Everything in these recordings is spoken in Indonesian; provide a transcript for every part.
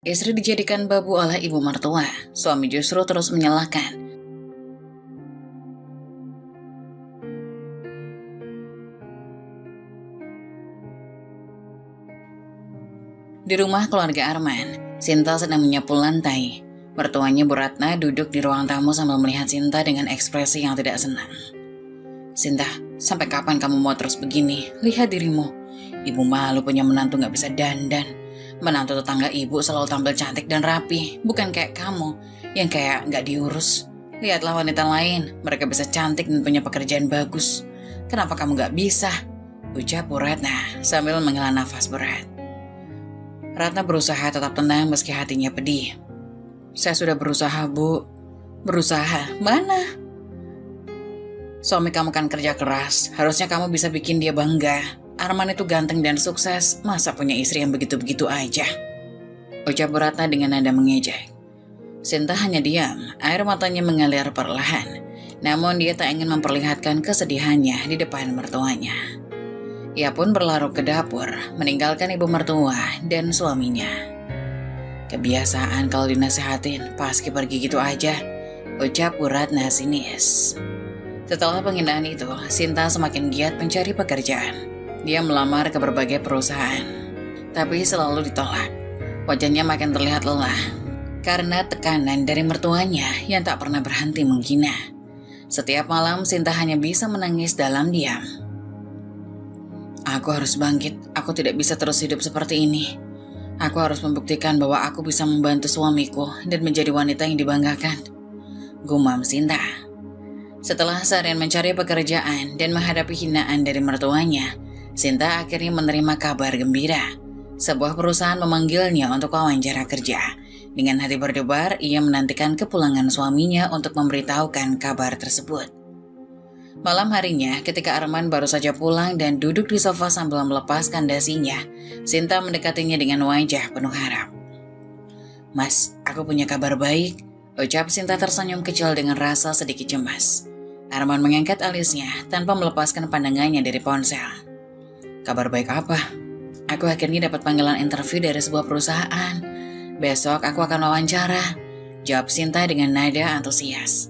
Istri dijadikan babu oleh ibu mertua, suami justru terus menyalahkan. Di rumah keluarga Arman, Sinta sedang menyapu lantai. Mertuanya Bu Ratna duduk di ruang tamu sambil melihat Sinta dengan ekspresi yang tidak senang. "Sinta, sampai kapan kamu mau terus begini? Lihat dirimu. Ibu malu punya menantu gak bisa dandan. Menantu tetangga ibu selalu tampil cantik dan rapi, bukan kayak kamu yang kayak gak diurus. Lihatlah wanita lain, mereka bisa cantik dan punya pekerjaan bagus. Kenapa kamu gak bisa?" ucap Bu Ratna sambil menghela nafas berat. Ratna berusaha tetap tenang meski hatinya pedih. "Saya sudah berusaha, Bu." "Berusaha? Mana? Suami kamu kan kerja keras, harusnya kamu bisa bikin dia bangga. Arman itu ganteng dan sukses, masa punya istri yang begitu-begitu aja?" ucap Bu Ratna dengan nada mengejek. Sinta hanya diam, air matanya mengalir perlahan. Namun dia tak ingin memperlihatkan kesedihannya di depan mertuanya. Ia pun berlarut ke dapur, meninggalkan ibu mertua dan suaminya. "Kebiasaan kalau dinasehatin, paski pergi gitu aja," ucap Bu Ratna sinis. Setelah penghinaan itu, Sinta semakin giat mencari pekerjaan. Dia melamar ke berbagai perusahaan, tapi selalu ditolak. Wajahnya makin terlihat lelah, karena tekanan dari mertuanya yang tak pernah berhenti menghina. Setiap malam, Sinta hanya bisa menangis dalam diam. "Aku harus bangkit, aku tidak bisa terus hidup seperti ini. Aku harus membuktikan bahwa aku bisa membantu suamiku dan menjadi wanita yang dibanggakan," gumam Sinta. Setelah seharian mencari pekerjaan dan menghadapi hinaan dari mertuanya, Sinta akhirnya menerima kabar gembira. Sebuah perusahaan memanggilnya untuk wawancara kerja. Dengan hati berdebar, ia menantikan kepulangan suaminya untuk memberitahukan kabar tersebut. Malam harinya, ketika Arman baru saja pulang dan duduk di sofa sambil melepaskan dasinya, Sinta mendekatinya dengan wajah penuh harap. "Mas, aku punya kabar baik," ucap Sinta tersenyum kecil dengan rasa sedikit cemas. Arman mengangkat alisnya tanpa melepaskan pandangannya dari ponsel. "Kabar baik apa?" "Aku akhirnya dapat panggilan interview dari sebuah perusahaan. Besok aku akan wawancara," jawab Sinta dengan nada antusias.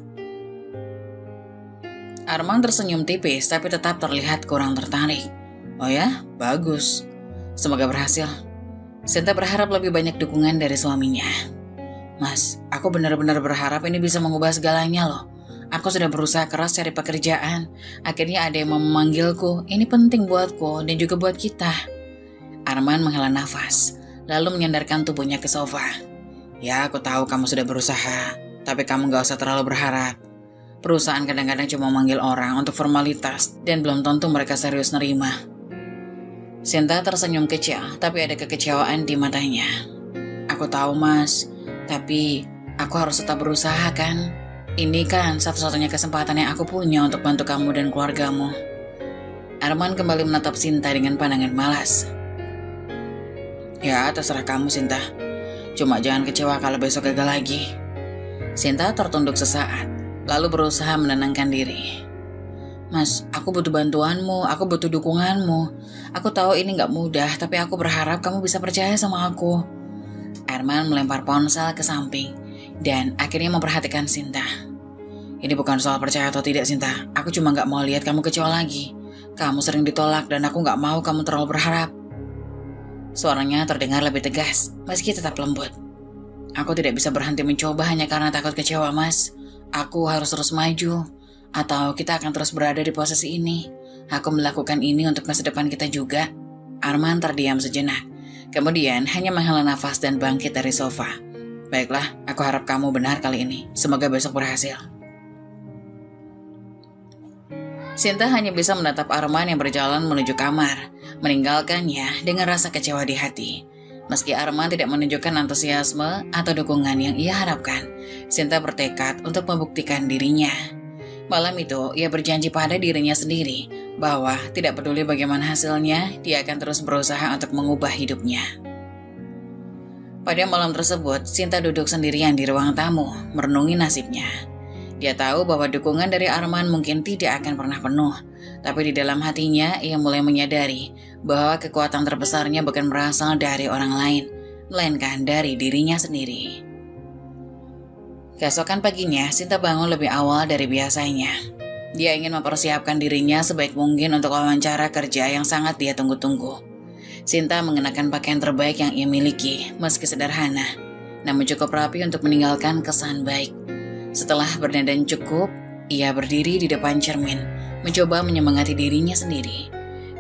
Arman tersenyum tipis tapi tetap terlihat kurang tertarik. "Oh ya, bagus. Semoga berhasil." Sinta berharap lebih banyak dukungan dari suaminya. "Mas, aku benar-benar berharap ini bisa mengubah segalanya loh. Aku sudah berusaha keras cari pekerjaan. Akhirnya ada yang mau memanggilku. Ini penting buatku dan juga buat kita." Arman menghela nafas, lalu menyandarkan tubuhnya ke sofa. "Ya, aku tahu kamu sudah berusaha, tapi kamu gak usah terlalu berharap. Perusahaan kadang-kadang cuma manggil orang untuk formalitas dan belum tentu mereka serius nerima." Sinta tersenyum kecil, tapi ada kekecewaan di matanya. "Aku tahu, Mas, tapi aku harus tetap berusaha kan? Ini kan satu-satunya kesempatan yang aku punya untuk bantu kamu dan keluargamu." Arman kembali menatap Sinta dengan pandangan malas. "Ya, terserah kamu, Sinta. Cuma jangan kecewa kalau besok gagal lagi." Sinta tertunduk sesaat, lalu berusaha menenangkan diri. "Mas, aku butuh bantuanmu, aku butuh dukunganmu. Aku tahu ini gak mudah, tapi aku berharap kamu bisa percaya sama aku." Arman melempar ponsel ke samping dan akhirnya memperhatikan Sinta. "Ini bukan soal percaya atau tidak, Sinta. Aku cuma gak mau lihat kamu kecewa lagi. Kamu sering ditolak dan aku gak mau kamu terlalu berharap." Suaranya terdengar lebih tegas, meski tetap lembut. "Aku tidak bisa berhenti mencoba hanya karena takut kecewa, Mas. Aku harus terus maju, atau kita akan terus berada di posisi ini. Aku melakukan ini untuk masa depan kita juga." Arman terdiam sejenak, kemudian hanya menghela nafas dan bangkit dari sofa. "Baiklah, aku harap kamu benar kali ini. Semoga besok berhasil." Sinta hanya bisa menatap Arman yang berjalan menuju kamar, meninggalkannya dengan rasa kecewa di hati. Meski Arman tidak menunjukkan antusiasme atau dukungan yang ia harapkan, Sinta bertekad untuk membuktikan dirinya. Malam itu, ia berjanji pada dirinya sendiri bahwa tidak peduli bagaimana hasilnya, dia akan terus berusaha untuk mengubah hidupnya. Pada malam tersebut, Sinta duduk sendirian di ruang tamu, merenungi nasibnya. Dia tahu bahwa dukungan dari Arman mungkin tidak akan pernah penuh, tapi di dalam hatinya ia mulai menyadari bahwa kekuatan terbesarnya bukan berasal dari orang lain, melainkan dari dirinya sendiri. Keesokan paginya, Sinta bangun lebih awal dari biasanya. Dia ingin mempersiapkan dirinya sebaik mungkin untuk wawancara kerja yang sangat dia tunggu-tunggu. Sinta mengenakan pakaian terbaik yang ia miliki, meski sederhana, namun cukup rapi untuk meninggalkan kesan baik. Setelah berdandan cukup, ia berdiri di depan cermin, mencoba menyemangati dirinya sendiri.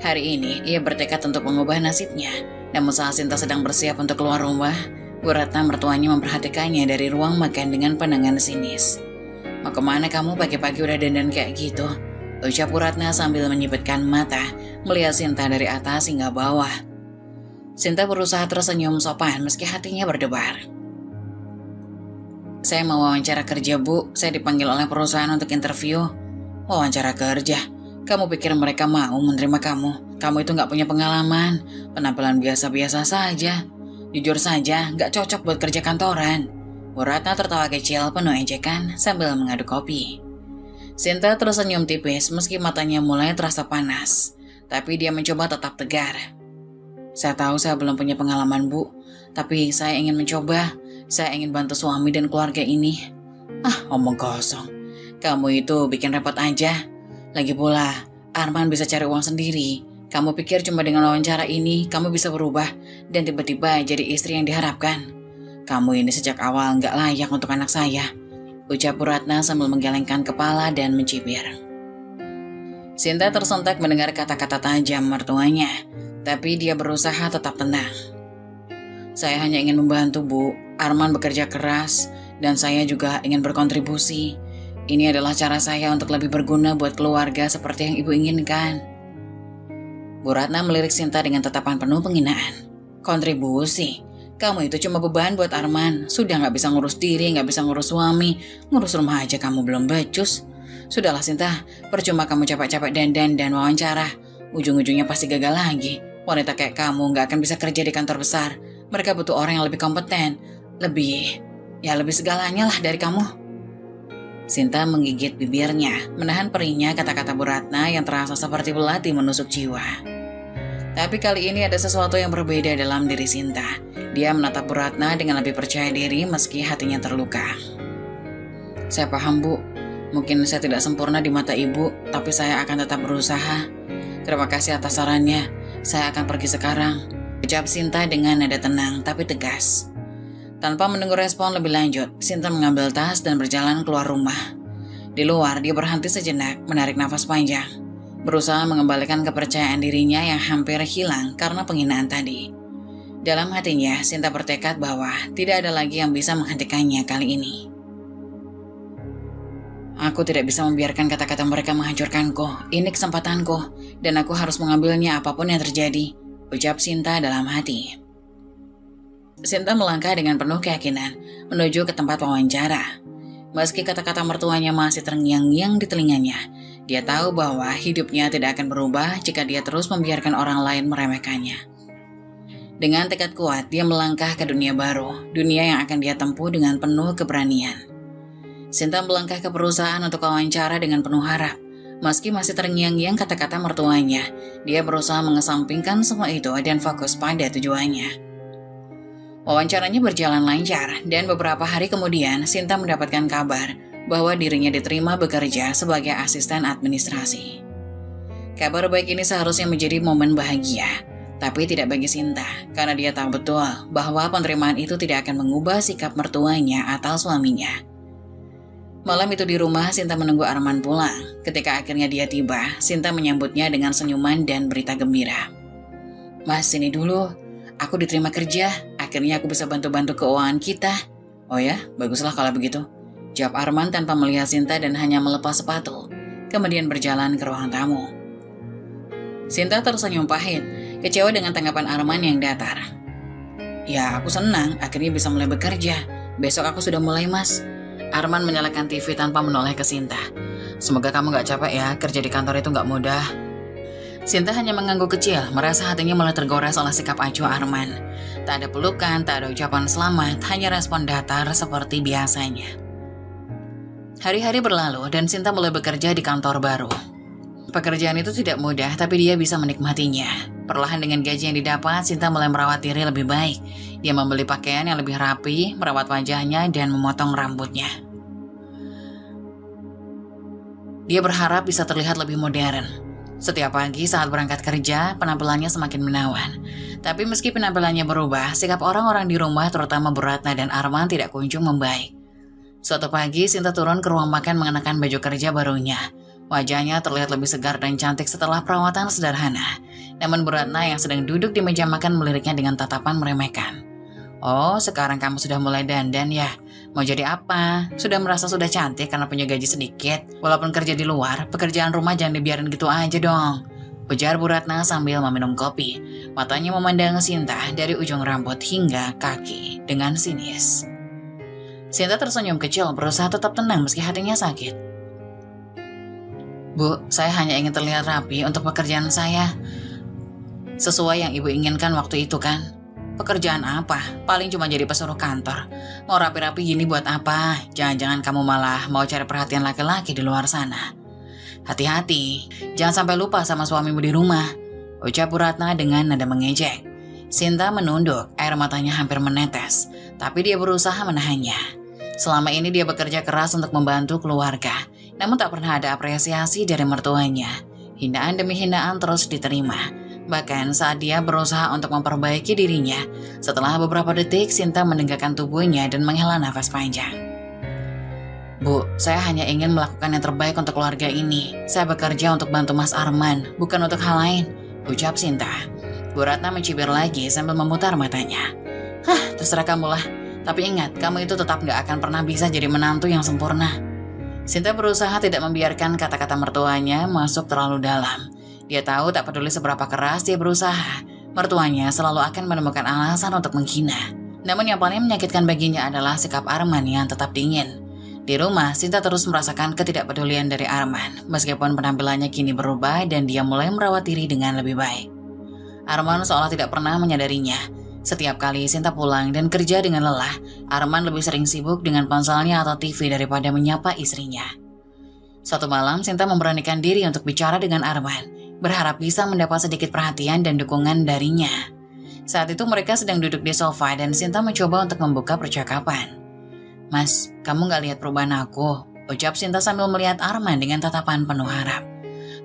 Hari ini, ia bertekad untuk mengubah nasibnya. Namun saat Sinta sedang bersiap untuk keluar rumah, Bu Ratna mertuanya memperhatikannya dari ruang makan dengan pandangan sinis. "Mau kemana kamu pagi-pagi udah dandan kayak gitu?" ucap Bu Ratna sambil menyipitkan mata, melihat Sinta dari atas hingga bawah. Sinta berusaha tersenyum sopan meski hatinya berdebar. "Saya mau wawancara kerja, Bu. Saya dipanggil oleh perusahaan untuk interview." "Wawancara kerja? Kamu pikir mereka mau menerima kamu? Kamu itu gak punya pengalaman, penampilan biasa-biasa saja. Jujur saja, gak cocok buat kerja kantoran." Bu Ratna tertawa kecil penuh ejekan sambil mengaduk kopi. Sinta tersenyum tipis meski matanya mulai terasa panas, tapi dia mencoba tetap tegar. "Saya tahu saya belum punya pengalaman, Bu, tapi saya ingin mencoba. Saya ingin bantu suami dan keluarga ini." "Ah, omong kosong. Kamu itu bikin repot aja. Lagi pula, Arman bisa cari uang sendiri. Kamu pikir cuma dengan wawancara ini kamu bisa berubah dan tiba-tiba jadi istri yang diharapkan? Kamu ini sejak awal nggak layak untuk anak saya," ucap Bu Ratna sambil menggelengkan kepala dan mencibir. Sinta tersentak mendengar kata-kata tajam mertuanya, tapi dia berusaha tetap tenang. "Saya hanya ingin membantu, Bu. Arman bekerja keras dan saya juga ingin berkontribusi. Ini adalah cara saya untuk lebih berguna buat keluarga seperti yang Ibu inginkan." Bu Ratna melirik Sinta dengan tatapan penuh penghinaan. "Kontribusi? Kamu itu cuma beban buat Arman. Sudah gak bisa ngurus diri, gak bisa ngurus suami. Ngurus rumah aja kamu belum becus. Sudahlah Sinta, percuma kamu capek-capek dandan dan wawancara. Ujung-ujungnya pasti gagal lagi. Wanita kayak kamu gak akan bisa kerja di kantor besar. Mereka butuh orang yang lebih kompeten. Lebih segalanya lah dari kamu." Sinta menggigit bibirnya, menahan perihnya kata-kata Bu Ratna yang terasa seperti belati menusuk jiwa. Tapi kali ini ada sesuatu yang berbeda dalam diri Sinta. Dia menatap Bu Ratna dengan lebih percaya diri meski hatinya terluka. "Saya paham, Bu. Mungkin saya tidak sempurna di mata Ibu, tapi saya akan tetap berusaha. Terima kasih atas sarannya. Saya akan pergi sekarang," ucap Sinta dengan nada tenang tapi tegas. Tanpa menunggu respon lebih lanjut, Sinta mengambil tas dan berjalan keluar rumah. Di luar, dia berhenti sejenak, menarik nafas panjang, berusaha mengembalikan kepercayaan dirinya yang hampir hilang karena penghinaan tadi. Dalam hatinya, Sinta bertekad bahwa tidak ada lagi yang bisa menghentikannya kali ini. "Aku tidak bisa membiarkan kata-kata mereka menghancurkanku. Ini kesempatanku, dan aku harus mengambilnya apapun yang terjadi," ucap Sinta dalam hati. Sinta melangkah dengan penuh keyakinan menuju ke tempat wawancara. Meski kata-kata mertuanya masih terngiang-ngiang di telinganya, dia tahu bahwa hidupnya tidak akan berubah jika dia terus membiarkan orang lain meremehkannya. Dengan tekad kuat, dia melangkah ke dunia baru, dunia yang akan dia tempuh dengan penuh keberanian. Sinta melangkah ke perusahaan untuk wawancara dengan penuh harap. Meski masih terngiang-ngiang kata-kata mertuanya, dia berusaha mengesampingkan semua itu dan fokus pada tujuannya. Wawancaranya berjalan lancar, dan beberapa hari kemudian Sinta mendapatkan kabar bahwa dirinya diterima bekerja sebagai asisten administrasi. Kabar baik ini seharusnya menjadi momen bahagia, tapi tidak bagi Sinta, karena dia tahu betul bahwa penerimaan itu tidak akan mengubah sikap mertuanya atau suaminya. Malam itu di rumah, Sinta menunggu Arman pulang. Ketika akhirnya dia tiba, Sinta menyambutnya dengan senyuman dan berita gembira. "Mas, sini dulu. Aku diterima kerja. Akhirnya aku bisa bantu-bantu keuangan kita." "Oh ya, baguslah kalau begitu," jawab Arman tanpa melihat Sinta dan hanya melepas sepatu, kemudian berjalan ke ruang tamu. Sinta tersenyum pahit, kecewa dengan tanggapan Arman yang datar. "Ya, aku senang akhirnya bisa mulai bekerja. Besok aku sudah mulai, Mas." Arman menyalakan TV tanpa menoleh ke Sinta. "Semoga kamu gak capek ya, kerja di kantor itu gak mudah." Sinta hanya mengangguk kecil, merasa hatinya mulai tergores oleh sikap acuh Arman. Tak ada pelukan, tak ada ucapan selamat, hanya respon datar seperti biasanya. Hari-hari berlalu dan Sinta mulai bekerja di kantor baru. Pekerjaan itu tidak mudah, tapi dia bisa menikmatinya. Perlahan dengan gaji yang didapat, Sinta mulai merawat diri lebih baik. Dia membeli pakaian yang lebih rapi, merawat wajahnya, dan memotong rambutnya. Dia berharap bisa terlihat lebih modern. Setiap pagi saat berangkat kerja, penampilannya semakin menawan. Tapi meski penampilannya berubah, sikap orang-orang di rumah, terutama Bu Ratna dan Arman, tidak kunjung membaik. Suatu pagi, Sinta turun ke ruang makan mengenakan baju kerja barunya. Wajahnya terlihat lebih segar dan cantik setelah perawatan sederhana. Namun Bu Ratna yang sedang duduk di meja makan meliriknya dengan tatapan meremehkan. "Oh, sekarang kamu sudah mulai dandan ya? Mau jadi apa? Sudah merasa sudah cantik karena punya gaji sedikit? Walaupun kerja di luar, pekerjaan rumah jangan dibiarin gitu aja dong," ujar Bu Ratna sambil meminum kopi. Matanya memandang Sinta dari ujung rambut hingga kaki dengan sinis. Sinta tersenyum kecil, berusaha tetap tenang meski hatinya sakit. "Bu, saya hanya ingin terlihat rapi untuk pekerjaan saya. Sesuai yang Ibu inginkan waktu itu kan?" "Pekerjaan apa? Paling cuma jadi pesuruh kantor. Mau rapi-rapi gini buat apa? Jangan-jangan kamu malah mau cari perhatian laki-laki di luar sana. Hati-hati, jangan sampai lupa sama suamimu di rumah," ucap Bu Ratna dengan nada mengejek. Sinta menunduk, air matanya hampir menetes, tapi dia berusaha menahannya. Selama ini dia bekerja keras untuk membantu keluarga, namun tak pernah ada apresiasi dari mertuanya. Hinaan demi hinaan terus diterima. Bahkan saat dia berusaha untuk memperbaiki dirinya, setelah beberapa detik Sinta menegakkan tubuhnya dan menghela nafas panjang. "Bu, saya hanya ingin melakukan yang terbaik untuk keluarga ini. Saya bekerja untuk bantu Mas Arman, bukan untuk hal lain," ucap Sinta. Bu Ratna mencibir lagi sambil memutar matanya. "Hah, terserah kamulah. Tapi ingat, kamu itu tetap gak akan pernah bisa jadi menantu yang sempurna." Sinta berusaha tidak membiarkan kata-kata mertuanya masuk terlalu dalam. Dia tahu tak peduli seberapa keras dia berusaha, mertuanya selalu akan menemukan alasan untuk menghina. Namun yang paling menyakitkan baginya adalah sikap Arman yang tetap dingin. Di rumah, Sinta terus merasakan ketidakpedulian dari Arman, meskipun penampilannya kini berubah dan dia mulai merawat diri dengan lebih baik. Arman seolah tidak pernah menyadarinya. Setiap kali Sinta pulang dan kerja dengan lelah, Arman lebih sering sibuk dengan ponselnya atau TV daripada menyapa istrinya. Suatu malam, Sinta memberanikan diri untuk bicara dengan Arman, berharap bisa mendapat sedikit perhatian dan dukungan darinya. Saat itu mereka sedang duduk di sofa dan Sinta mencoba untuk membuka percakapan. "Mas, kamu gak lihat perubahan aku?" ucap Sinta sambil melihat Arman dengan tatapan penuh harap.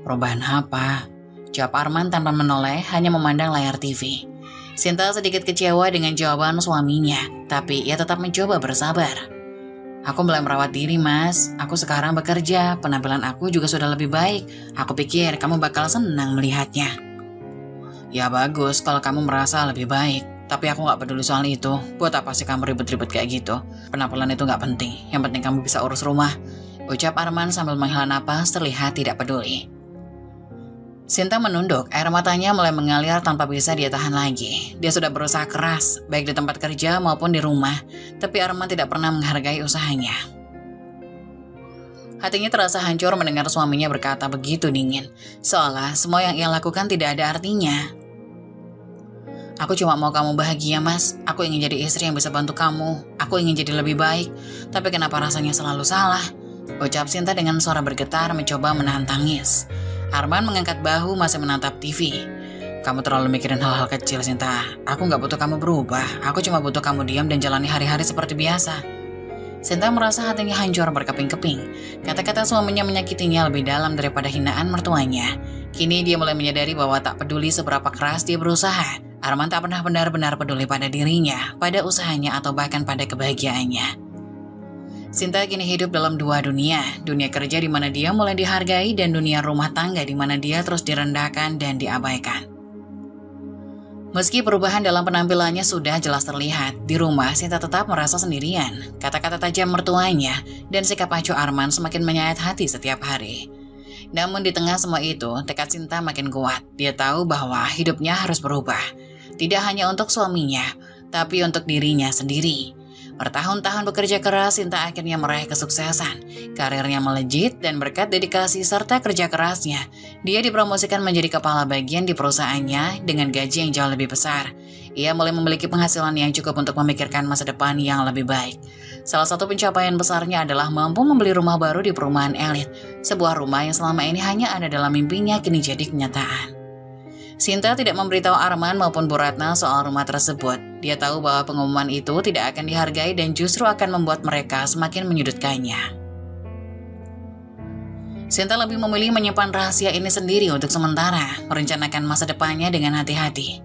"Perubahan apa?" jawab Arman tanpa menoleh, hanya memandang layar TV. Sinta sedikit kecewa dengan jawaban suaminya, tapi ia tetap mencoba bersabar. "Aku mulai merawat diri, Mas. Aku sekarang bekerja, penampilan aku juga sudah lebih baik. Aku pikir kamu bakal senang melihatnya." "Ya bagus kalau kamu merasa lebih baik, tapi aku gak peduli soal itu. Buat apa sih kamu ribet-ribet kayak gitu? Penampilan itu gak penting, yang penting kamu bisa urus rumah," ucap Arman sambil menghela napas terlihat tidak peduli. Sinta menunduk, air matanya mulai mengalir tanpa bisa dia tahan lagi. Dia sudah berusaha keras, baik di tempat kerja maupun di rumah, tapi Arman tidak pernah menghargai usahanya. Hatinya terasa hancur mendengar suaminya berkata begitu dingin, seolah semua yang ia lakukan tidak ada artinya. "Aku cuma mau kamu bahagia, Mas. Aku ingin jadi istri yang bisa bantu kamu. Aku ingin jadi lebih baik, tapi kenapa rasanya selalu salah?" ucap Sinta dengan suara bergetar mencoba menahan tangis. Arman mengangkat bahu masih menatap TV. "Kamu terlalu mikirin hal-hal kecil, Sinta. Aku gak butuh kamu berubah. Aku cuma butuh kamu diam dan jalani hari-hari seperti biasa." Sinta merasa hatinya hancur berkeping-keping. Kata-kata suaminya menyakitinya lebih dalam daripada hinaan mertuanya. Kini dia mulai menyadari bahwa tak peduli seberapa keras dia berusaha, Arman tak pernah benar-benar peduli pada dirinya, pada usahanya atau bahkan pada kebahagiaannya. Sinta kini hidup dalam dua dunia kerja di mana dia mulai dihargai dan dunia rumah tangga di mana dia terus direndahkan dan diabaikan. Meski perubahan dalam penampilannya sudah jelas terlihat, di rumah Sinta tetap merasa sendirian. Kata-kata tajam mertuanya dan sikap acuh Arman semakin menyayat hati setiap hari. Namun di tengah semua itu, tekad Sinta makin kuat. Dia tahu bahwa hidupnya harus berubah. Tidak hanya untuk suaminya, tapi untuk dirinya sendiri. Bertahun-tahun bekerja keras, Sinta akhirnya meraih kesuksesan. Karirnya melejit dan berkat dedikasi serta kerja kerasnya, dia dipromosikan menjadi kepala bagian di perusahaannya dengan gaji yang jauh lebih besar. Ia mulai memiliki penghasilan yang cukup untuk memikirkan masa depan yang lebih baik. Salah satu pencapaian besarnya adalah mampu membeli rumah baru di perumahan elit. Sebuah rumah yang selama ini hanya ada dalam mimpinya kini jadi kenyataan. Sinta tidak memberitahu Arman maupun Bu Ratna soal rumah tersebut. Dia tahu bahwa pengumuman itu tidak akan dihargai dan justru akan membuat mereka semakin menyudutkannya. Sinta lebih memilih menyimpan rahasia ini sendiri untuk sementara, merencanakan masa depannya dengan hati-hati.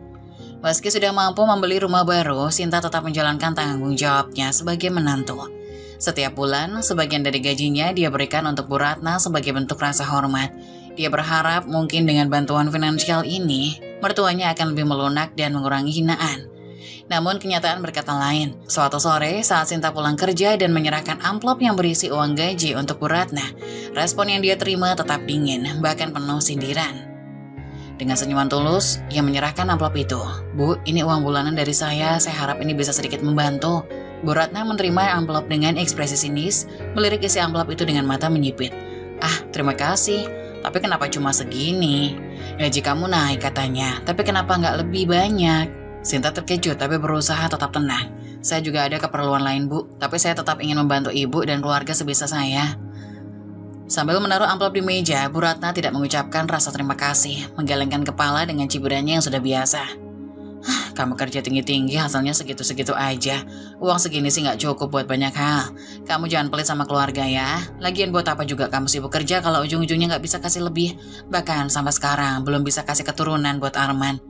Meski sudah mampu membeli rumah baru, Sinta tetap menjalankan tanggung jawabnya sebagai menantu. Setiap bulan, sebagian dari gajinya dia berikan untuk Bu Ratna sebagai bentuk rasa hormat. Dia berharap mungkin dengan bantuan finansial ini, mertuanya akan lebih melunak dan mengurangi hinaan. Namun kenyataan berkata lain. Suatu sore saat Sinta pulang kerja dan menyerahkan amplop yang berisi uang gaji untuk Bu Ratna, respon yang dia terima tetap dingin, bahkan penuh sindiran. Dengan senyuman tulus, ia menyerahkan amplop itu. "Bu, ini uang bulanan dari saya harap ini bisa sedikit membantu." Bu Ratna menerima amplop dengan ekspresi sinis, melirik isi amplop itu dengan mata menyipit. "Ah, terima kasih, tapi kenapa cuma segini? Gaji kamu naik katanya, tapi kenapa nggak lebih banyak?" Sinta terkejut tapi berusaha tetap tenang. "Saya juga ada keperluan lain, Bu, tapi saya tetap ingin membantu Ibu dan keluarga sebisa saya." Sambil menaruh amplop di meja, Bu Ratna tidak mengucapkan rasa terima kasih, menggelengkan kepala dengan cibirannya yang sudah biasa. "Kamu kerja tinggi-tinggi, hasilnya segitu-segitu aja. Uang segini sih nggak cukup buat banyak hal. Kamu jangan pelit sama keluarga ya. Lagian buat apa juga kamu sibuk kerja kalau ujung-ujungnya nggak bisa kasih lebih. Bahkan sampai sekarang belum bisa kasih keturunan buat Arman."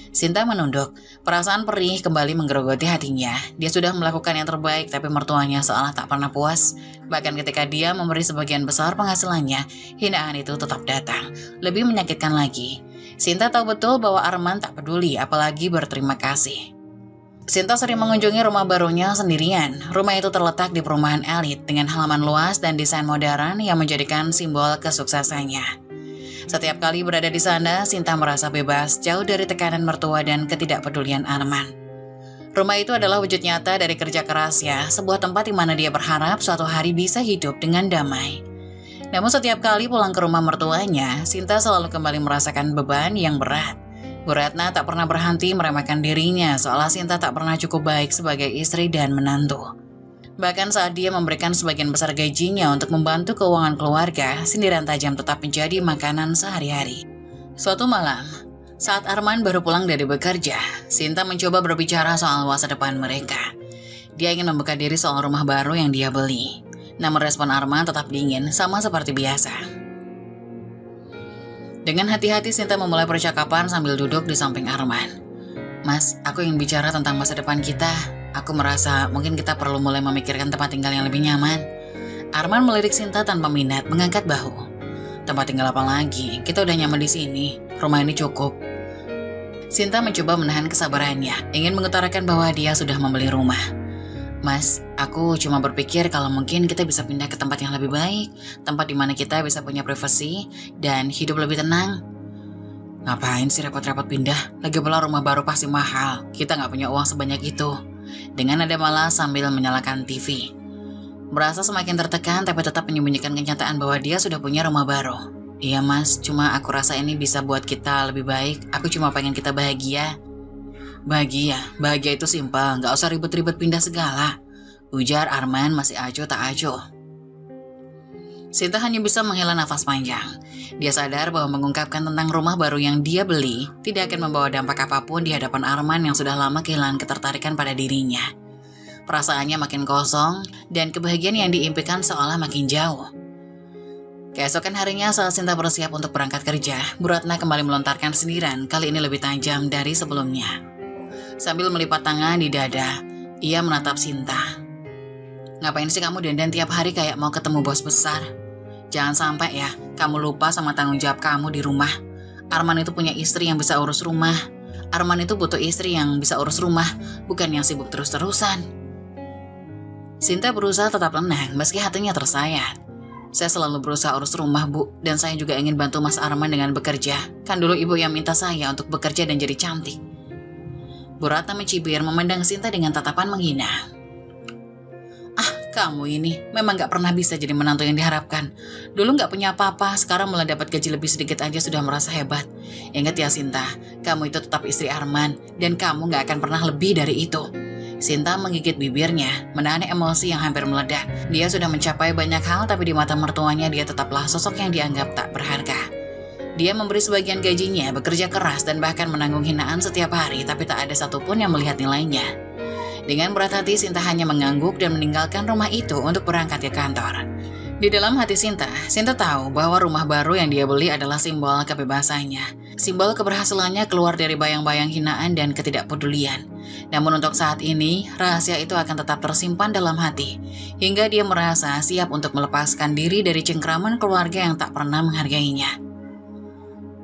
Sinta menunduk. Perasaan perih kembali menggerogoti hatinya. Dia sudah melakukan yang terbaik, tapi mertuanya seolah tak pernah puas. Bahkan ketika dia memberi sebagian besar penghasilannya, hinaan itu tetap datang. Lebih menyakitkan lagi. Sinta tahu betul bahwa Arman tak peduli, apalagi berterima kasih. Sinta sering mengunjungi rumah barunya sendirian. Rumah itu terletak di perumahan elit dengan halaman luas dan desain modern yang menjadikan simbol kesuksesannya. Setiap kali berada di sana, Sinta merasa bebas, jauh dari tekanan mertua dan ketidakpedulian Arman. Rumah itu adalah wujud nyata dari kerja kerasnya, sebuah tempat di mana dia berharap suatu hari bisa hidup dengan damai. Namun setiap kali pulang ke rumah mertuanya, Sinta selalu kembali merasakan beban yang berat. Bu Ratna tak pernah berhenti meremehkan dirinya, seolah Sinta tak pernah cukup baik sebagai istri dan menantu. Bahkan saat dia memberikan sebagian besar gajinya untuk membantu keuangan keluarga, sindiran tajam tetap menjadi makanan sehari-hari. Suatu malam, saat Arman baru pulang dari bekerja, Sinta mencoba berbicara soal masa depan mereka. Dia ingin membuka diri soal rumah baru yang dia beli. Namun respon Arman tetap dingin, sama seperti biasa. Dengan hati-hati Sinta memulai percakapan sambil duduk di samping Arman. "Mas, aku ingin bicara tentang masa depan kita. Aku merasa mungkin kita perlu mulai memikirkan tempat tinggal yang lebih nyaman." Arman melirik Sinta tanpa minat, mengangkat bahu. "Tempat tinggal apa lagi? Kita udah nyaman di sini. Rumah ini cukup." Sinta mencoba menahan kesabarannya, ingin mengutarakan bahwa dia sudah membeli rumah. "Mas, aku cuma berpikir kalau mungkin kita bisa pindah ke tempat yang lebih baik, tempat di mana kita bisa punya privasi dan hidup lebih tenang." "Ngapain sih repot-repot pindah? Lagi pula rumah baru pasti mahal. Kita nggak punya uang sebanyak itu." Dengan nada malas sambil menyalakan TV. Merasa semakin tertekan tapi tetap menyembunyikan kenyataan bahwa dia sudah punya rumah baru. "Iya mas, cuma aku rasa ini bisa buat kita lebih baik. Aku cuma pengen kita bahagia." "Bahagia? Bahagia itu simpel, nggak usah ribet-ribet pindah segala," ujar Arman masih acuh tak acuh. Sinta hanya bisa menghela nafas panjang. Dia sadar bahwa mengungkapkan tentang rumah baru yang dia beli tidak akan membawa dampak apapun di hadapan Arman yang sudah lama kehilangan ketertarikan pada dirinya. Perasaannya makin kosong dan kebahagiaan yang diimpikan seolah makin jauh. Keesokan harinya saat Sinta bersiap untuk berangkat kerja, Bu Ratna kembali melontarkan sindiran, kali ini lebih tajam dari sebelumnya. Sambil melipat tangan di dada, ia menatap Sinta. "Ngapain sih kamu dandan tiap hari kayak mau ketemu bos besar? Jangan sampai ya, kamu lupa sama tanggung jawab kamu di rumah. Arman itu punya istri yang bisa urus rumah. Arman itu butuh istri yang bisa urus rumah, bukan yang sibuk terus-terusan." Sinta berusaha tetap tenang meski hatinya tersayat. "Saya selalu berusaha urus rumah, Bu, dan saya juga ingin bantu Mas Arman dengan bekerja. Kan dulu Ibu yang minta saya untuk bekerja dan jadi cantik." Bu Ratna mencibir memandang Sinta dengan tatapan menghina. "Kamu ini memang gak pernah bisa jadi menantu yang diharapkan. Dulu gak punya apa-apa, sekarang malah dapat gaji lebih sedikit aja sudah merasa hebat. Ingat ya Sinta, kamu itu tetap istri Arman, dan kamu gak akan pernah lebih dari itu." Sinta menggigit bibirnya, menahan emosi yang hampir meledak. Dia sudah mencapai banyak hal, tapi di mata mertuanya dia tetaplah sosok yang dianggap tak berharga. Dia memberi sebagian gajinya, bekerja keras, dan bahkan menanggung hinaan setiap hari, tapi tak ada satupun yang melihat nilainya. Dengan berat hati, Sinta hanya mengangguk dan meninggalkan rumah itu untuk berangkat ke kantor. Di dalam hati Sinta tahu bahwa rumah baru yang dia beli adalah simbol kebebasannya. Simbol keberhasilannya keluar dari bayang-bayang hinaan dan ketidakpedulian. Namun untuk saat ini, rahasia itu akan tetap tersimpan dalam hati, hingga dia merasa siap untuk melepaskan diri dari cengkraman keluarga yang tak pernah menghargainya.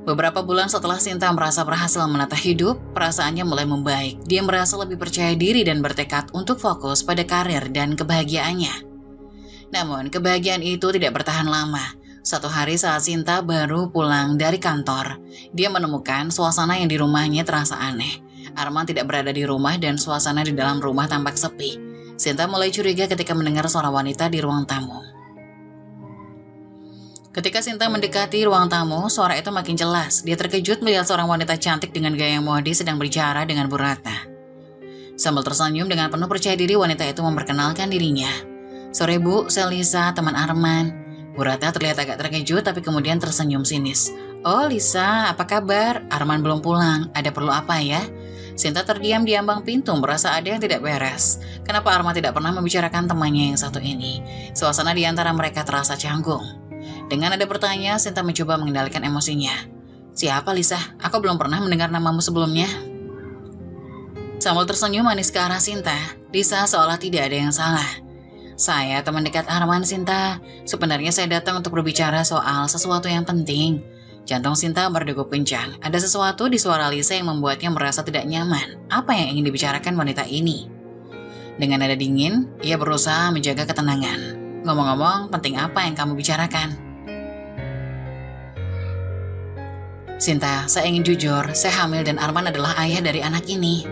Beberapa bulan setelah Sinta merasa berhasil menata hidup, perasaannya mulai membaik. Dia merasa lebih percaya diri dan bertekad untuk fokus pada karir dan kebahagiaannya. Namun, kebahagiaan itu tidak bertahan lama. Suatu hari saat Sinta baru pulang dari kantor, dia menemukan suasana yang di rumahnya terasa aneh. Arman tidak berada di rumah dan suasana di dalam rumah tampak sepi. Sinta mulai curiga ketika mendengar suara wanita di ruang tamu. Ketika Sinta mendekati ruang tamu, suara itu makin jelas. Dia terkejut melihat seorang wanita cantik dengan gaya yang modis sedang berbicara dengan Bu Ratna. Sambil tersenyum dengan penuh percaya diri, wanita itu memperkenalkan dirinya. "Sore Bu, saya Lisa, teman Arman." Bu Ratna terlihat agak terkejut tapi kemudian tersenyum sinis. "Oh Lisa, apa kabar? Arman belum pulang, ada perlu apa ya?" Sinta terdiam di ambang pintu, merasa ada yang tidak beres. Kenapa Arman tidak pernah membicarakan temannya yang satu ini? Suasana di antara mereka terasa canggung. Dengan ada bertanya, Sinta mencoba mengendalikan emosinya. "Siapa Lisa? Aku belum pernah mendengar namamu sebelumnya." Sambil tersenyum manis ke arah Sinta, Lisa seolah tidak ada yang salah. "Saya teman dekat Arman, Sinta. Sebenarnya saya datang untuk berbicara soal sesuatu yang penting." Jantung Sinta berdegup kencang. Ada sesuatu di suara Lisa yang membuatnya merasa tidak nyaman. Apa yang ingin dibicarakan wanita ini? Dengan nada dingin, ia berusaha menjaga ketenangan. "Ngomong-ngomong, penting apa yang kamu bicarakan?" "Sinta, saya ingin jujur. Saya hamil dan Arman adalah ayah dari anak ini."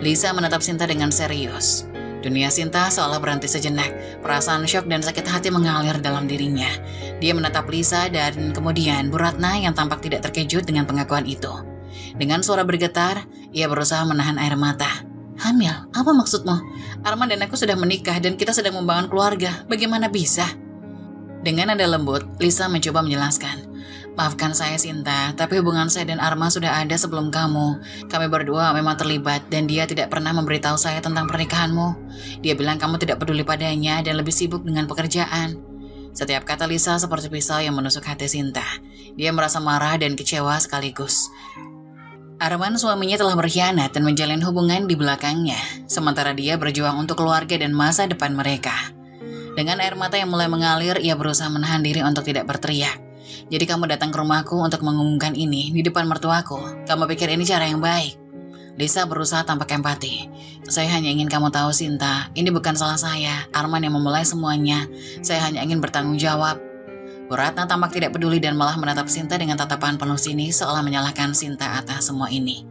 Lisa menatap Sinta dengan serius. Dunia Sinta seolah berhenti sejenak. Perasaan syok dan sakit hati mengalir dalam dirinya. Dia menatap Lisa dan kemudian Bu Ratna yang tampak tidak terkejut dengan pengakuan itu. Dengan suara bergetar, ia berusaha menahan air mata. "Hamil? Apa maksudmu? Arman dan aku sudah menikah dan kita sedang membangun keluarga. Bagaimana bisa?" Dengan nada lembut, Lisa mencoba menjelaskan. "Maafkan saya Sinta, tapi hubungan saya dan Arman sudah ada sebelum kamu. Kami berdua memang terlibat dan dia tidak pernah memberitahu saya tentang pernikahanmu. Dia bilang kamu tidak peduli padanya dan lebih sibuk dengan pekerjaan." Setiap kata Lisa seperti pisau yang menusuk hati Sinta. Dia merasa marah dan kecewa sekaligus. Arman suaminya telah berkhianat dan menjalin hubungan di belakangnya, sementara dia berjuang untuk keluarga dan masa depan mereka. Dengan air mata yang mulai mengalir, ia berusaha menahan diri untuk tidak berteriak. "Jadi kamu datang ke rumahku untuk mengumumkan ini di depan mertuaku? Kamu pikir ini cara yang baik?" Lisa berusaha tampak empati. "Saya hanya ingin kamu tahu Sinta, ini bukan salah saya. Arman yang memulai semuanya. Saya hanya ingin bertanggung jawab." Bu Ratna tampak tidak peduli dan malah menatap Sinta dengan tatapan penuh sinis seolah menyalahkan Sinta atas semua ini.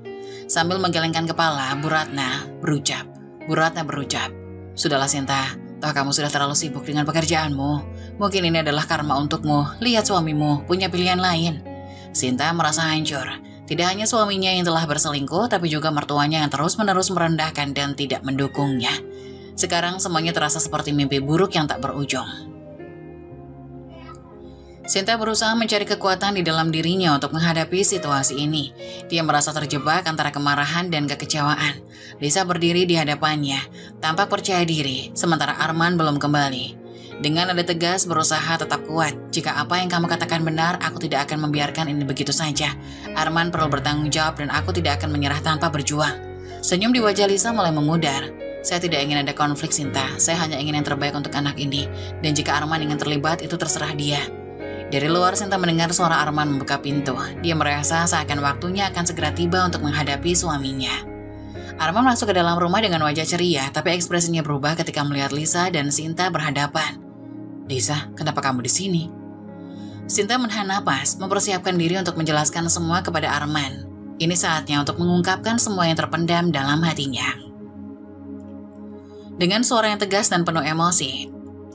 Sambil menggelengkan kepala, Bu Ratna berucap, "Sudahlah Sinta, toh kamu sudah terlalu sibuk dengan pekerjaanmu. Mungkin ini adalah karma untukmu. Lihat suamimu punya pilihan lain." Sinta merasa hancur. Tidak hanya suaminya yang telah berselingkuh, tapi juga mertuanya yang terus-menerus merendahkan dan tidak mendukungnya. Sekarang semuanya terasa seperti mimpi buruk yang tak berujung. Sinta berusaha mencari kekuatan di dalam dirinya untuk menghadapi situasi ini. Dia merasa terjebak antara kemarahan dan kekecewaan. Lisa berdiri di hadapannya, tampak percaya diri, sementara Arman belum kembali. Dengan nada tegas berusaha tetap kuat. "Jika apa yang kamu katakan benar, aku tidak akan membiarkan ini begitu saja. Arman perlu bertanggung jawab dan aku tidak akan menyerah tanpa berjuang." Senyum di wajah Lisa mulai memudar. "Saya tidak ingin ada konflik Sinta. Saya hanya ingin yang terbaik untuk anak ini. Dan jika Arman ingin terlibat, itu terserah dia." Dari luar, Sinta mendengar suara Arman membuka pintu. Dia merasa seakan waktunya akan segera tiba untuk menghadapi suaminya. Arman masuk ke dalam rumah dengan wajah ceria, tapi ekspresinya berubah ketika melihat Lisa dan Sinta berhadapan. "Lisa, kenapa kamu di sini?" Sinta menahan napas, mempersiapkan diri untuk menjelaskan semua kepada Arman. Ini saatnya untuk mengungkapkan semua yang terpendam dalam hatinya. Dengan suara yang tegas dan penuh emosi,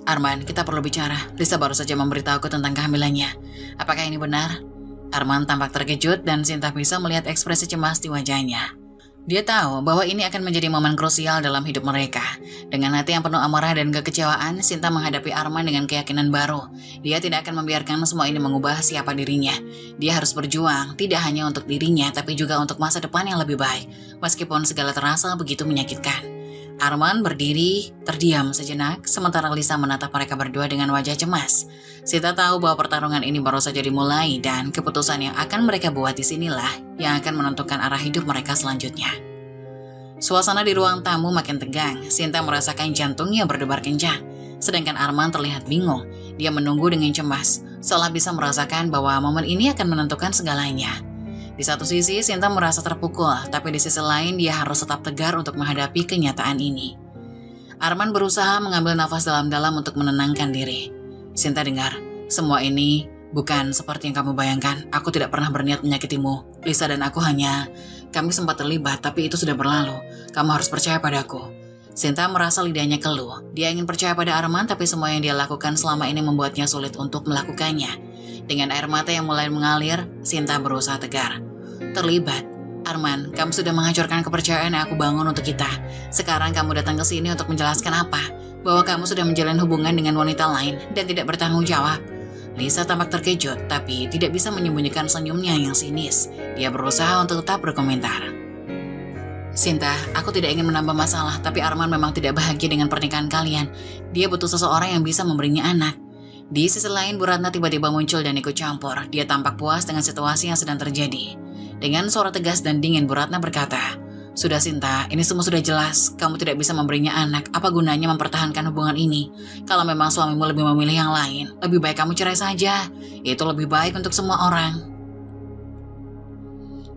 "Arman, kita perlu bicara. Lisa baru saja memberitahuku tentang kehamilannya. Apakah ini benar?" Arman tampak terkejut dan Sinta bisa melihat ekspresi cemas di wajahnya. Dia tahu bahwa ini akan menjadi momen krusial dalam hidup mereka. Dengan hati yang penuh amarah dan kekecewaan, Sinta menghadapi Arman dengan keyakinan baru. Dia tidak akan membiarkan semua ini mengubah siapa dirinya. Dia harus berjuang, tidak hanya untuk dirinya, tapi juga untuk masa depan yang lebih baik, meskipun segala terasa begitu menyakitkan. Arman berdiri, terdiam sejenak, sementara Lisa menatap mereka berdua dengan wajah cemas. Sinta tahu bahwa pertarungan ini baru saja dimulai dan keputusan yang akan mereka buat di sinilah yang akan menentukan arah hidup mereka selanjutnya. Suasana di ruang tamu makin tegang. Sinta merasakan jantungnya berdebar kencang, sedangkan Arman terlihat bingung. Dia menunggu dengan cemas, seolah bisa merasakan bahwa momen ini akan menentukan segalanya. Di satu sisi, Sinta merasa terpukul, tapi di sisi lain dia harus tetap tegar untuk menghadapi kenyataan ini. Arman berusaha mengambil nafas dalam-dalam untuk menenangkan diri. Sinta dengar, semua ini bukan seperti yang kamu bayangkan. Aku tidak pernah berniat menyakitimu. Lisa dan aku kami sempat terlibat, tapi itu sudah berlalu. Kamu harus percaya padaku. Sinta merasa lidahnya keluh. Dia ingin percaya pada Arman, tapi semua yang dia lakukan selama ini membuatnya sulit untuk melakukannya. Dengan air mata yang mulai mengalir, Sinta berusaha tegar. Terlibat. Arman, kamu sudah menghancurkan kepercayaan yang aku bangun untuk kita. Sekarang kamu datang ke sini untuk menjelaskan apa? Bahwa kamu sudah menjalin hubungan dengan wanita lain dan tidak bertanggung jawab. Lisa tampak terkejut, tapi tidak bisa menyembunyikan senyumnya yang sinis. Dia berusaha untuk tetap berkomentar. Sinta, aku tidak ingin menambah masalah, tapi Arman memang tidak bahagia dengan pernikahan kalian. Dia butuh seseorang yang bisa memberinya anak. Di sisi lain, Bu Ratna tiba-tiba muncul dan ikut campur. Dia tampak puas dengan situasi yang sedang terjadi. Dengan suara tegas dan dingin, Bu Ratna berkata, "Sudah Sinta, ini semua sudah jelas. Kamu tidak bisa memberinya anak. Apa gunanya mempertahankan hubungan ini? Kalau memang suamimu lebih memilih yang lain, lebih baik kamu cerai saja. Itu lebih baik untuk semua orang."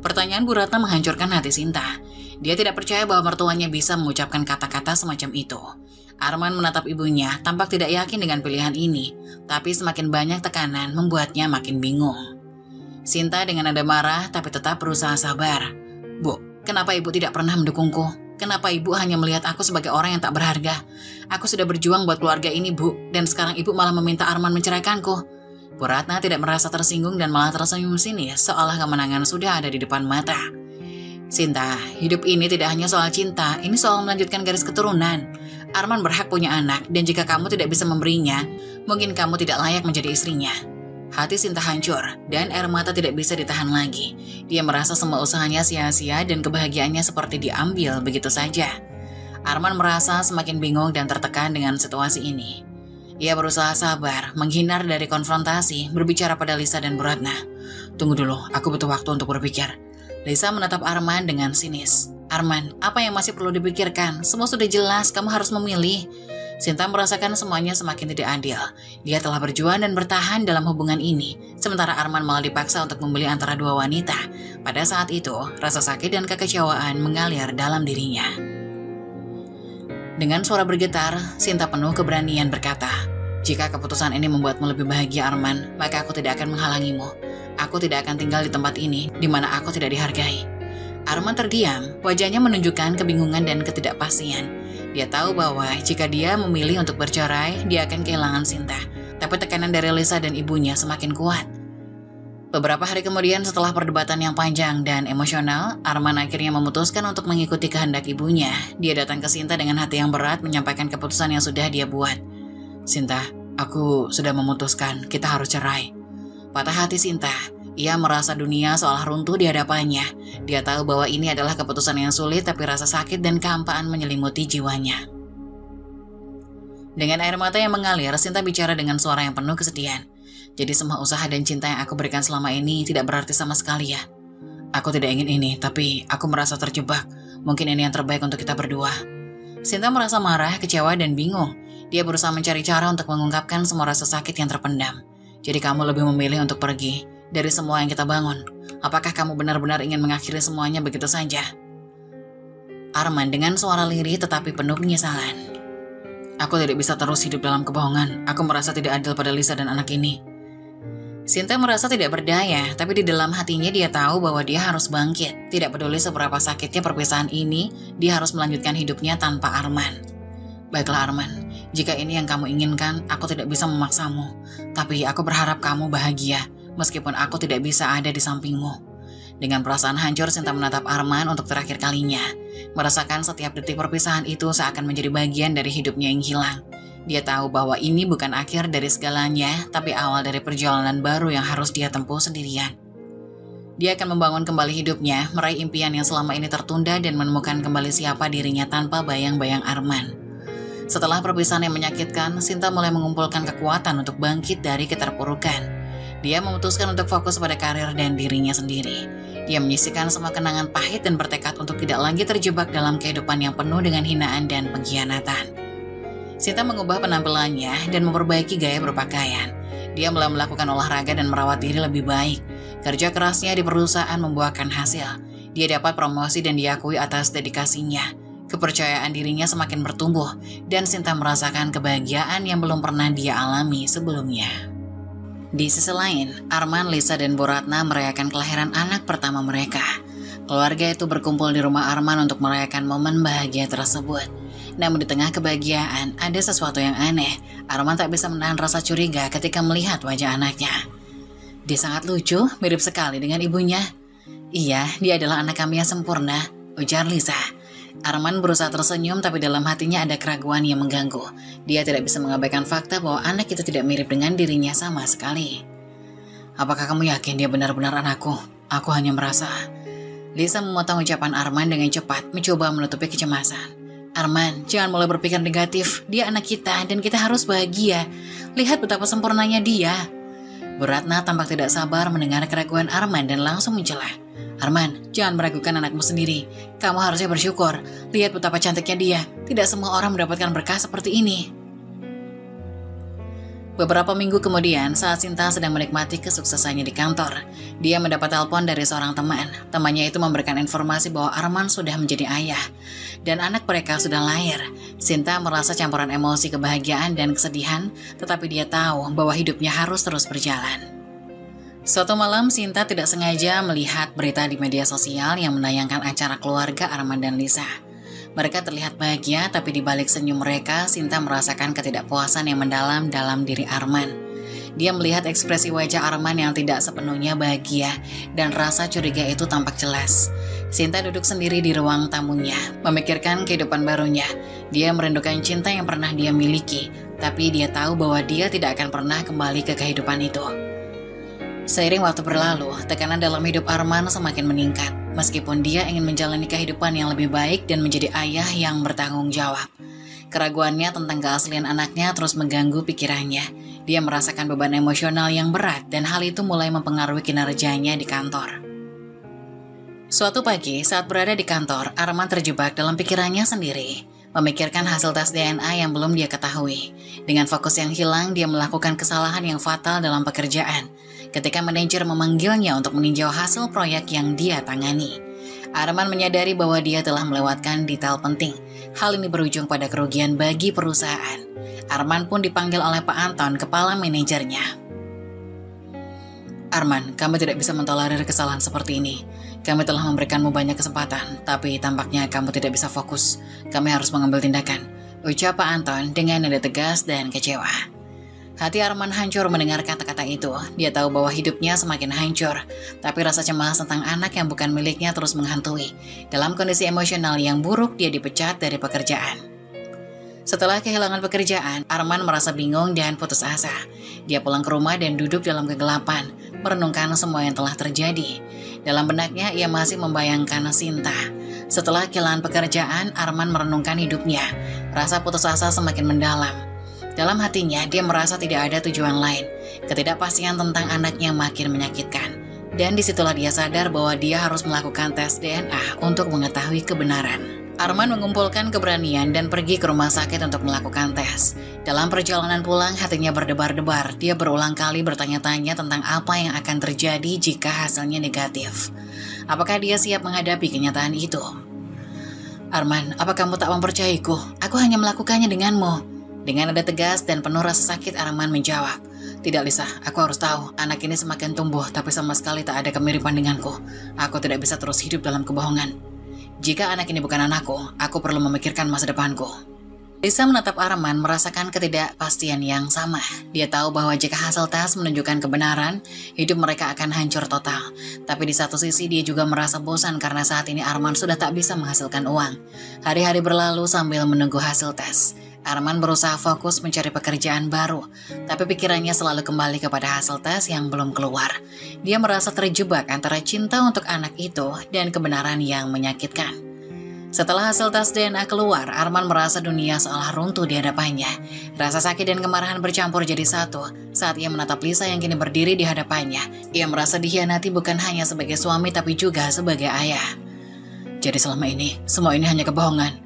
Pertanyaan Bu Ratna menghancurkan hati Sinta. Dia tidak percaya bahwa mertuanya bisa mengucapkan kata-kata semacam itu. Arman menatap ibunya, tampak tidak yakin dengan pilihan ini, tapi semakin banyak tekanan membuatnya makin bingung. Sinta dengan nada marah tapi tetap berusaha sabar. "Bu, kenapa ibu tidak pernah mendukungku? Kenapa ibu hanya melihat aku sebagai orang yang tak berharga? Aku sudah berjuang buat keluarga ini, Bu, dan sekarang ibu malah meminta Arman menceraikanku." Bu Ratna tidak merasa tersinggung dan malah tersenyum sinis, seolah kemenangan sudah ada di depan mata. "Sinta, hidup ini tidak hanya soal cinta, ini soal melanjutkan garis keturunan. Arman berhak punya anak, dan jika kamu tidak bisa memberinya, mungkin kamu tidak layak menjadi istrinya." Hati Sinta hancur, dan air mata tidak bisa ditahan lagi. Dia merasa semua usahanya sia-sia dan kebahagiaannya seperti diambil begitu saja. Arman merasa semakin bingung dan tertekan dengan situasi ini. Ia berusaha sabar, menghindar dari konfrontasi, berbicara pada Lisa dan Bu Ratna. "Tunggu dulu, aku butuh waktu untuk berpikir." Lisa menatap Arman dengan sinis. "Arman, apa yang masih perlu dipikirkan? Semua sudah jelas, kamu harus memilih." Sinta merasakan semuanya semakin tidak adil. Dia telah berjuang dan bertahan dalam hubungan ini, sementara Arman malah dipaksa untuk memilih antara dua wanita. Pada saat itu, rasa sakit dan kekecewaan mengalir dalam dirinya. Dengan suara bergetar, Sinta penuh keberanian berkata, "Jika keputusan ini membuatmu lebih bahagia, Arman, maka aku tidak akan menghalangimu. Aku tidak akan tinggal di tempat ini, di mana aku tidak dihargai." Arman terdiam, wajahnya menunjukkan kebingungan dan ketidakpastian. Dia tahu bahwa jika dia memilih untuk bercerai, dia akan kehilangan Sinta. Tapi tekanan dari Lisa dan ibunya semakin kuat. Beberapa hari kemudian setelah perdebatan yang panjang dan emosional, Arman akhirnya memutuskan untuk mengikuti kehendak ibunya. Dia datang ke Sinta dengan hati yang berat menyampaikan keputusan yang sudah dia buat. "Sinta, aku sudah memutuskan, kita harus cerai." Patah hati Sinta. Ia merasa dunia seolah runtuh di hadapannya. Dia tahu bahwa ini adalah keputusan yang sulit, tapi rasa sakit dan kehampaan menyelimuti jiwanya. Dengan air mata yang mengalir, Sinta bicara dengan suara yang penuh kesedihan. "Jadi semua usaha dan cinta yang aku berikan selama ini tidak berarti sama sekali ya? Aku tidak ingin ini, tapi aku merasa terjebak. Mungkin ini yang terbaik untuk kita berdua." Sinta merasa marah, kecewa, dan bingung. Dia berusaha mencari cara untuk mengungkapkan semua rasa sakit yang terpendam. "Jadi kamu lebih memilih untuk pergi dari semua yang kita bangun? Apakah kamu benar-benar ingin mengakhiri semuanya begitu saja?" Arman dengan suara lirih tetapi penuh penyesalan. "Aku tidak bisa terus hidup dalam kebohongan. Aku merasa tidak adil pada Lisa dan anak ini." Sinta merasa tidak berdaya, tapi di dalam hatinya dia tahu bahwa dia harus bangkit. Tidak peduli seberapa sakitnya perpisahan ini, dia harus melanjutkan hidupnya tanpa Arman. "Baiklah Arman, jika ini yang kamu inginkan, aku tidak bisa memaksamu. Tapi aku berharap kamu bahagia, meskipun aku tidak bisa ada di sampingmu." Dengan perasaan hancur, Sinta menatap Arman untuk terakhir kalinya. Merasakan setiap detik perpisahan itu seakan menjadi bagian dari hidupnya yang hilang. Dia tahu bahwa ini bukan akhir dari segalanya, tapi awal dari perjalanan baru yang harus dia tempuh sendirian. Dia akan membangun kembali hidupnya, meraih impian yang selama ini tertunda dan menemukan kembali siapa dirinya tanpa bayang-bayang Arman. Setelah perpisahan yang menyakitkan, Sinta mulai mengumpulkan kekuatan untuk bangkit dari keterpurukan. Dia memutuskan untuk fokus pada karir dan dirinya sendiri. Dia menyisihkan semua kenangan pahit dan bertekad untuk tidak lagi terjebak dalam kehidupan yang penuh dengan hinaan dan pengkhianatan. Sinta mengubah penampilannya dan memperbaiki gaya berpakaian. Dia mulai melakukan olahraga dan merawat diri lebih baik. Kerja kerasnya di perusahaan membuahkan hasil. Dia dapat promosi dan diakui atas dedikasinya. Kepercayaan dirinya semakin bertumbuh, dan Sinta merasakan kebahagiaan yang belum pernah dia alami sebelumnya. Di sisi lain, Arman, Lisa, dan Bu Ratna merayakan kelahiran anak pertama mereka. Keluarga itu berkumpul di rumah Arman untuk merayakan momen bahagia tersebut. Namun di tengah kebahagiaan, ada sesuatu yang aneh. Arman tak bisa menahan rasa curiga ketika melihat wajah anaknya. Dia sangat lucu, mirip sekali dengan ibunya. Iya, dia adalah anak kami yang sempurna, ujar Lisa. Arman berusaha tersenyum, tapi dalam hatinya ada keraguan yang mengganggu. Dia tidak bisa mengabaikan fakta bahwa anak itu tidak mirip dengan dirinya sama sekali. Apakah kamu yakin dia benar-benar anakku? Aku hanya merasa. Lisa memotong ucapan Arman dengan cepat, mencoba menutupi kecemasan. Arman, jangan mulai berpikir negatif. Dia anak kita dan kita harus bahagia. Lihat betapa sempurnanya dia. Bu Ratna tampak tidak sabar mendengar keraguan Arman dan langsung mencela. Arman, jangan meragukan anakmu sendiri. Kamu harusnya bersyukur. Lihat betapa cantiknya dia. Tidak semua orang mendapatkan berkah seperti ini. Beberapa minggu kemudian, saat Sinta sedang menikmati kesuksesannya di kantor, dia mendapat telepon dari seorang teman. Temannya itu memberikan informasi bahwa Arman sudah menjadi ayah, dan anak mereka sudah lahir. Sinta merasa campuran emosi kebahagiaan dan kesedihan, tetapi dia tahu bahwa hidupnya harus terus berjalan. Suatu malam, Sinta tidak sengaja melihat berita di media sosial yang menayangkan acara keluarga Arman dan Lisa. Mereka terlihat bahagia, tapi di balik senyum mereka, Sinta merasakan ketidakpuasan yang mendalam dalam diri Arman. Dia melihat ekspresi wajah Arman yang tidak sepenuhnya bahagia, dan rasa curiga itu tampak jelas. Sinta duduk sendiri di ruang tamunya, memikirkan kehidupan barunya. Dia merindukan cinta yang pernah dia miliki, tapi dia tahu bahwa dia tidak akan pernah kembali ke kehidupan itu. Seiring waktu berlalu, tekanan dalam hidup Arman semakin meningkat. Meskipun dia ingin menjalani kehidupan yang lebih baik dan menjadi ayah yang bertanggung jawab. Keraguannya tentang keaslian anaknya terus mengganggu pikirannya. Dia merasakan beban emosional yang berat dan hal itu mulai mempengaruhi kinerjanya di kantor. Suatu pagi, saat berada di kantor, Arman terjebak dalam pikirannya sendiri. Memikirkan hasil tes DNA yang belum dia ketahui. Dengan fokus yang hilang, dia melakukan kesalahan yang fatal dalam pekerjaan. Ketika manajer memanggilnya untuk meninjau hasil proyek yang dia tangani. Arman menyadari bahwa dia telah melewatkan detail penting. Hal ini berujung pada kerugian bagi perusahaan. Arman pun dipanggil oleh Pak Anton, kepala manajernya. Arman, kami tidak bisa mentolerir kesalahan seperti ini. Kami telah memberikanmu banyak kesempatan, tapi tampaknya kamu tidak bisa fokus. Kami harus mengambil tindakan, ucap Pak Anton dengan nada tegas dan kecewa. Hati Arman hancur mendengar kata-kata itu. Dia tahu bahwa hidupnya semakin hancur, tapi rasa cemas tentang anak yang bukan miliknya terus menghantui. Dalam kondisi emosional yang buruk, dia dipecat dari pekerjaan. Setelah kehilangan pekerjaan, Arman merasa bingung dan putus asa. Dia pulang ke rumah dan duduk dalam kegelapan, merenungkan semua yang telah terjadi. Dalam benaknya, ia masih membayangkan Sinta. Setelah kehilangan pekerjaan, Arman merenungkan hidupnya. Rasa putus asa semakin mendalam. Dalam hatinya, dia merasa tidak ada tujuan lain. Ketidakpastian tentang anaknya makin menyakitkan. Dan disitulah dia sadar bahwa dia harus melakukan tes DNA untuk mengetahui kebenaran. Arman mengumpulkan keberanian dan pergi ke rumah sakit untuk melakukan tes. Dalam perjalanan pulang, hatinya berdebar-debar. Dia berulang kali bertanya-tanya tentang apa yang akan terjadi jika hasilnya negatif. Apakah dia siap menghadapi kenyataan itu? Arman, apa kamu tak mempercayaiku? Aku hanya melakukannya denganmu. Dengan nada tegas dan penuh rasa sakit, Arman menjawab. Tidak, Lisa, aku harus tahu. Anak ini semakin tumbuh, tapi sama sekali tak ada kemiripan denganku. Aku tidak bisa terus hidup dalam kebohongan. Jika anak ini bukan anakku, aku perlu memikirkan masa depanku. Lisa menatap Arman merasakan ketidakpastian yang sama. Dia tahu bahwa jika hasil tes menunjukkan kebenaran, hidup mereka akan hancur total. Tapi di satu sisi dia juga merasa bosan karena saat ini Arman sudah tak bisa menghasilkan uang. Hari-hari berlalu sambil menunggu hasil tes. Arman berusaha fokus mencari pekerjaan baru, tapi pikirannya selalu kembali kepada hasil tes yang belum keluar. Dia merasa terjebak antara cinta untuk anak itu dan kebenaran yang menyakitkan. Setelah hasil tes DNA keluar, Arman merasa dunia seolah runtuh di hadapannya. Rasa sakit dan kemarahan bercampur jadi satu saat ia menatap Lisa yang kini berdiri di hadapannya. Ia merasa dikhianati bukan hanya sebagai suami tapi juga sebagai ayah. Jadi selama ini, semua ini hanya kebohongan.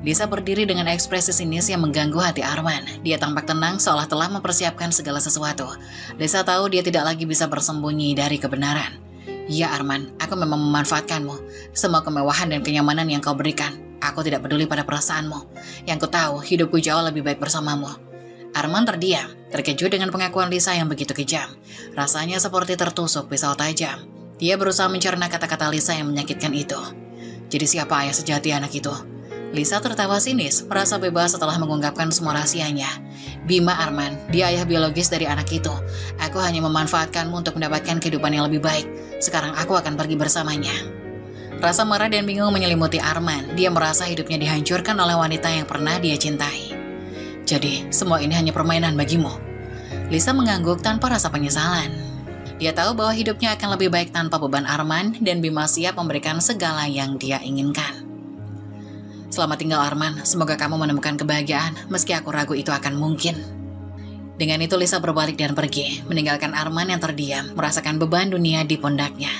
Lisa berdiri dengan ekspresi sinis yang mengganggu hati Arman. Dia tampak tenang seolah telah mempersiapkan segala sesuatu. Lisa tahu dia tidak lagi bisa bersembunyi dari kebenaran. Ya Arman, aku memang memanfaatkanmu. Semua kemewahan dan kenyamanan yang kau berikan, aku tidak peduli pada perasaanmu. Yang ku tahu, hidupku jauh lebih baik bersamamu. Arman terdiam, terkejut dengan pengakuan Lisa yang begitu kejam. Rasanya seperti tertusuk pisau tajam. Dia berusaha mencerna kata-kata Lisa yang menyakitkan itu. Jadi siapa ayah sejati anak itu? Lisa tertawa sinis, merasa bebas setelah mengungkapkan semua rahasianya. Bima Arman, dia ayah biologis dari anak itu. Aku hanya memanfaatkanmu untuk mendapatkan kehidupan yang lebih baik. Sekarang aku akan pergi bersamanya. Rasa marah dan bingung menyelimuti Arman. Dia merasa hidupnya dihancurkan oleh wanita yang pernah dia cintai. Jadi, semua ini hanya permainan bagimu. Lisa mengangguk tanpa rasa penyesalan. Dia tahu bahwa hidupnya akan lebih baik tanpa beban Arman dan Bima siap memberikan segala yang dia inginkan. Selamat tinggal Arman, semoga kamu menemukan kebahagiaan meski aku ragu itu akan mungkin. Dengan itu Lisa berbalik dan pergi, meninggalkan Arman yang terdiam, merasakan beban dunia di pundaknya.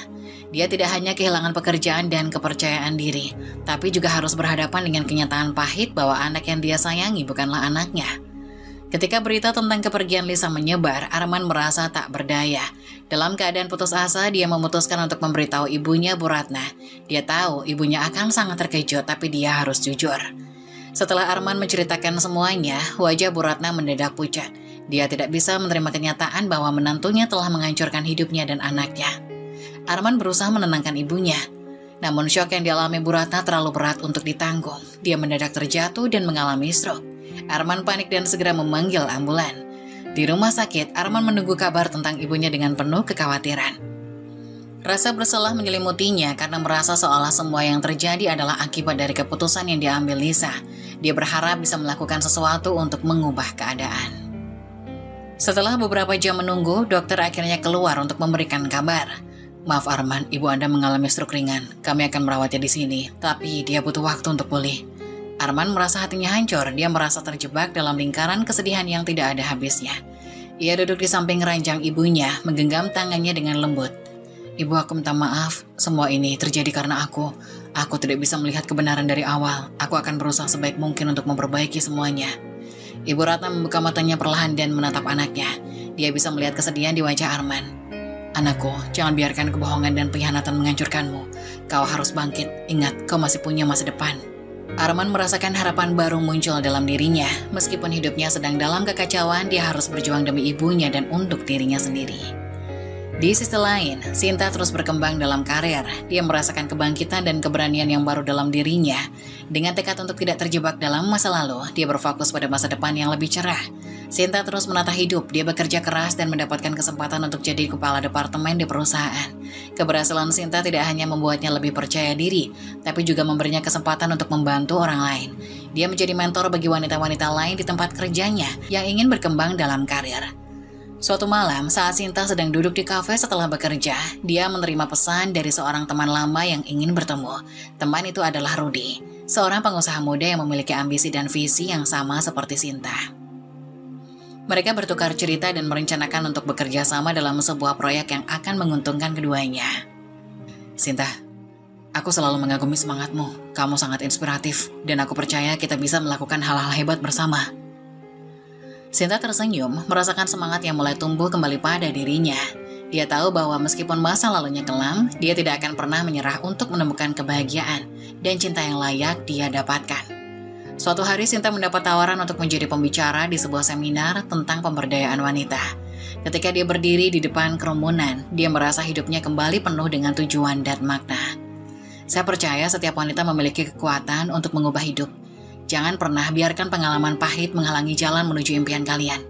Dia tidak hanya kehilangan pekerjaan dan kepercayaan diri, tapi juga harus berhadapan dengan kenyataan pahit bahwa anak yang dia sayangi bukanlah anaknya. Ketika berita tentang kepergian Lisa menyebar, Arman merasa tak berdaya. Dalam keadaan putus asa, dia memutuskan untuk memberitahu ibunya Bu Ratna. Dia tahu ibunya akan sangat terkejut, tapi dia harus jujur. Setelah Arman menceritakan semuanya, wajah Bu Ratna mendadak pucat. Dia tidak bisa menerima kenyataan bahwa menantunya telah menghancurkan hidupnya dan anaknya. Arman berusaha menenangkan ibunya. Namun syok yang dialami Bu Ratna terlalu berat untuk ditanggung. Dia mendadak terjatuh dan mengalami stroke. Arman panik dan segera memanggil ambulan. Di rumah sakit, Arman menunggu kabar tentang ibunya dengan penuh kekhawatiran. Rasa bersalah menyelimutinya karena merasa seolah semua yang terjadi adalah akibat dari keputusan yang diambil Lisa. Dia berharap bisa melakukan sesuatu untuk mengubah keadaan. Setelah beberapa jam menunggu, dokter akhirnya keluar untuk memberikan kabar. Maaf Arman, ibu Anda mengalami stroke ringan. Kami akan merawatnya di sini, tapi dia butuh waktu untuk pulih. Arman merasa hatinya hancur, dia merasa terjebak dalam lingkaran kesedihan yang tidak ada habisnya. Ia duduk di samping ranjang ibunya, menggenggam tangannya dengan lembut. Ibu, aku minta maaf, semua ini terjadi karena aku. Aku tidak bisa melihat kebenaran dari awal. Aku akan berusaha sebaik mungkin untuk memperbaiki semuanya. Ibu Ratna membuka matanya perlahan dan menatap anaknya. Dia bisa melihat kesedihan di wajah Arman. Anakku, jangan biarkan kebohongan dan pengkhianatan menghancurkanmu. Kau harus bangkit, ingat kau masih punya masa depan. Arman merasakan harapan baru muncul dalam dirinya. Meskipun hidupnya sedang dalam kekacauan, dia harus berjuang demi ibunya dan untuk dirinya sendiri. Di sisi lain, Sinta terus berkembang dalam karir. Dia merasakan kebangkitan dan keberanian yang baru dalam dirinya. Dengan tekad untuk tidak terjebak dalam masa lalu, dia berfokus pada masa depan yang lebih cerah. Sinta terus menata hidup, dia bekerja keras dan mendapatkan kesempatan untuk jadi kepala departemen di perusahaan. Keberhasilan Sinta tidak hanya membuatnya lebih percaya diri, tapi juga memberinya kesempatan untuk membantu orang lain. Dia menjadi mentor bagi wanita-wanita lain di tempat kerjanya yang ingin berkembang dalam karir. Suatu malam, saat Sinta sedang duduk di kafe setelah bekerja, dia menerima pesan dari seorang teman lama yang ingin bertemu. Teman itu adalah Rudy, seorang pengusaha muda yang memiliki ambisi dan visi yang sama seperti Sinta. Mereka bertukar cerita dan merencanakan untuk bekerja sama dalam sebuah proyek yang akan menguntungkan keduanya. Sinta, aku selalu mengagumi semangatmu. Kamu sangat inspiratif, dan aku percaya kita bisa melakukan hal-hal hebat bersama. Sinta tersenyum, merasakan semangat yang mulai tumbuh kembali pada dirinya. Dia tahu bahwa meskipun masa lalunya kelam, dia tidak akan pernah menyerah untuk menemukan kebahagiaan dan cinta yang layak dia dapatkan. Suatu hari Sinta mendapat tawaran untuk menjadi pembicara di sebuah seminar tentang pemberdayaan wanita. Ketika dia berdiri di depan kerumunan, dia merasa hidupnya kembali penuh dengan tujuan dan makna. Saya percaya setiap wanita memiliki kekuatan untuk mengubah hidup. Jangan pernah biarkan pengalaman pahit menghalangi jalan menuju impian kalian.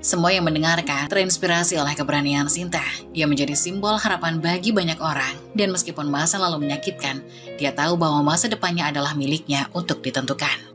Semua yang mendengarkan terinspirasi oleh keberanian Sinta. Ia menjadi simbol harapan bagi banyak orang. Dan meskipun masa lalu menyakitkan, dia tahu bahwa masa depannya adalah miliknya untuk ditentukan.